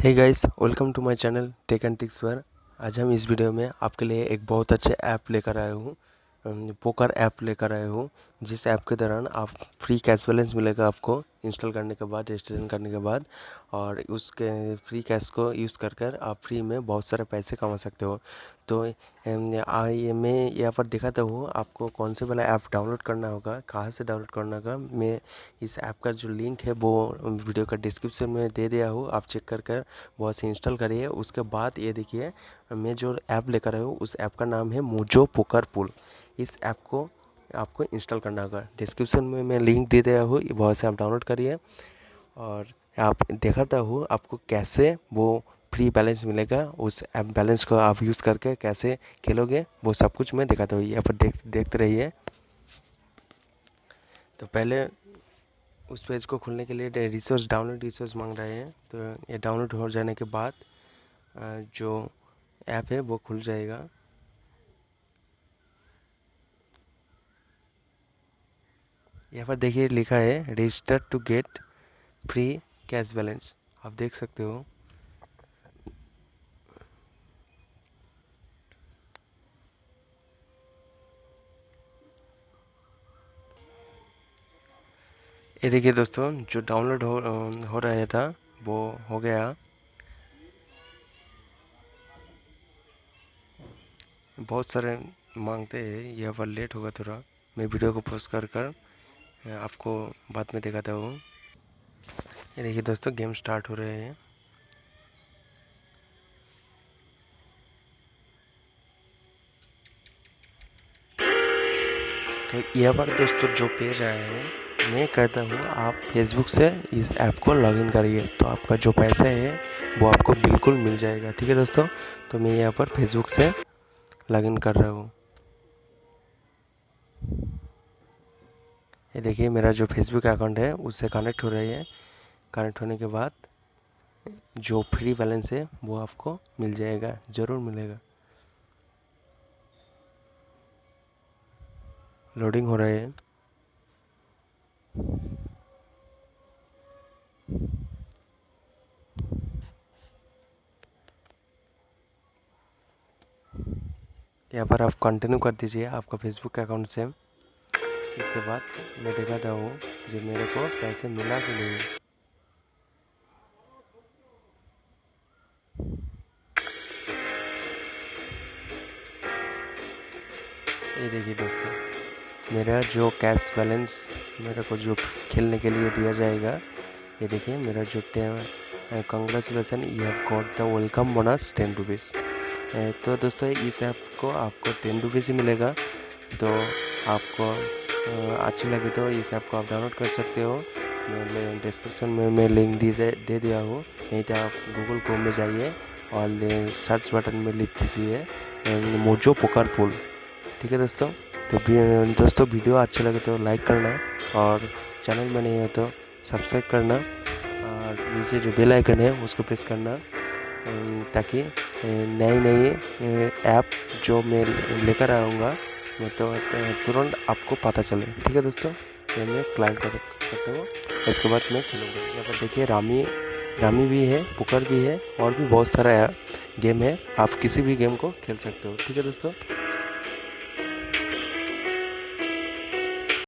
Hey guys, welcome to my channel Tech and Ticks पर। आज हम इस वीडियो में आपके लिए एक बहुत अच्छे ऐप लेकर आए हूँ, पोकर ऐप लेकर आए हूँ। जिस ऐप के दौरान आप फ्री कैश बैलेंस मिलेगा आपको इंस्टॉल करने के बाद, रजिस्ट्रेशन करने के बाद, और उसके फ्री कैश को यूज़ कर आप फ्री में बहुत सारे पैसे कमा सकते हो। तो मैं यहाँ पर दिखाता हूँ आपको कौन से वाला ऐप डाउनलोड करना होगा, कहाँ से डाउनलोड करना होगा। मैं इस ऐप का जो लिंक है वो वीडियो का डिस्क्रिप्शन में दे दिया हूँ, आप चेक कर वहाँ से इंस्टॉल करिए। उसके बाद ये देखिए, मैं जो ऐप लेकर आया हूँ उस ऐप का नाम है मोजो पोकर पूल। इस ऐप को आपको इंस्टॉल करना होगा, डिस्क्रिप्शन में मैं लिंक दे दिया हूँ, वहाँ से आप डाउनलोड करिए। और आप दिखाता हूँ आपको कैसे वो फ्री बैलेंस मिलेगा, उस ऐप बैलेंस को आप यूज़ करके कैसे खेलोगे वो सब कुछ मैं दिखाता हूँ। यहाँ पर देखते रहिए। तो पहले उस पेज को खोलने के लिए रिसोर्स डाउनलोड रिसोर्स मांग रहे हैं। तो ये डाउनलोड हो जाने के बाद जो ऐप है वो खुल जाएगा। यहाँ पर देखिए लिखा है register to get free cash balance, आप देख सकते हो। ये देखिए दोस्तों, जो डाउनलोड हो रहा था वो हो गया। बहुत सारे मांगते हैं, यहाँ पर लेट होगा थोड़ा। मैं वीडियो को पॉज कर आपको बाद में दिखाता हूँ। ये देखिए दोस्तों, गेम स्टार्ट हो रहे हैं। तो यहाँ पर दोस्तों जो पेज आया है, मैं कहता हूँ आप फेसबुक से इस ऐप को लॉगिन करिए, तो आपका जो पैसा है वो आपको बिल्कुल मिल जाएगा। ठीक है दोस्तों, तो मैं यहाँ पर फेसबुक से लॉगिन कर रहा हूँ। ये देखिए, मेरा जो फेसबुक अकाउंट है उससे कनेक्ट हो रही है। कनेक्ट होने के बाद जो फ्री बैलेंस है वो आपको मिल जाएगा, ज़रूर मिलेगा। लोडिंग हो रहे हैं। यहाँ पर आप कंटिन्यू कर दीजिए आपका फेसबुक अकाउंट से। इसके बाद मैं दिखाता हूँ जो मेरे को पैसे मिला कि नहीं। ये देखिए दोस्तों, मेरा जो कैश बैलेंस मेरे को जो खेलने के लिए दिया जाएगा, ये देखिए मेरा जो congratulation, you have got the welcome bonus 10 rupees. तो दोस्तों इस ऐप को आपको 10 रुपीज़ ही मिलेगा। तो आपको अच्छी लगे तो इस ऐप को आप डाउनलोड कर सकते हो। मैं डिस्क्रिप्शन में मैं लिंक दे दिया हूँ, नहीं तो आप गूगल क्रोम में जाइए और सर्च बटन में लिख दीजिए मोजो पोकर पूल। ठीक है दोस्तों। तो दोस्तों वीडियो अच्छा लगे तो लाइक करना, और चैनल में नहीं हो तो सब्सक्राइब करना, और नीचे जो बेल आइकन है उसको प्रेस करना, ताकि नई नई ऐप जो मैं लेकर आऊँगा मैं तो तुरंत आपको पता चले। ठीक है दोस्तों, ये मैं क्लाइंट करता हूँ, इसके बाद मैं खेलूँगा। यहाँ पर देखिए रामी भी है, पोकर भी है, और भी बहुत सारा गेम है, आप किसी भी गेम को खेल सकते हो। ठीक है दोस्तों।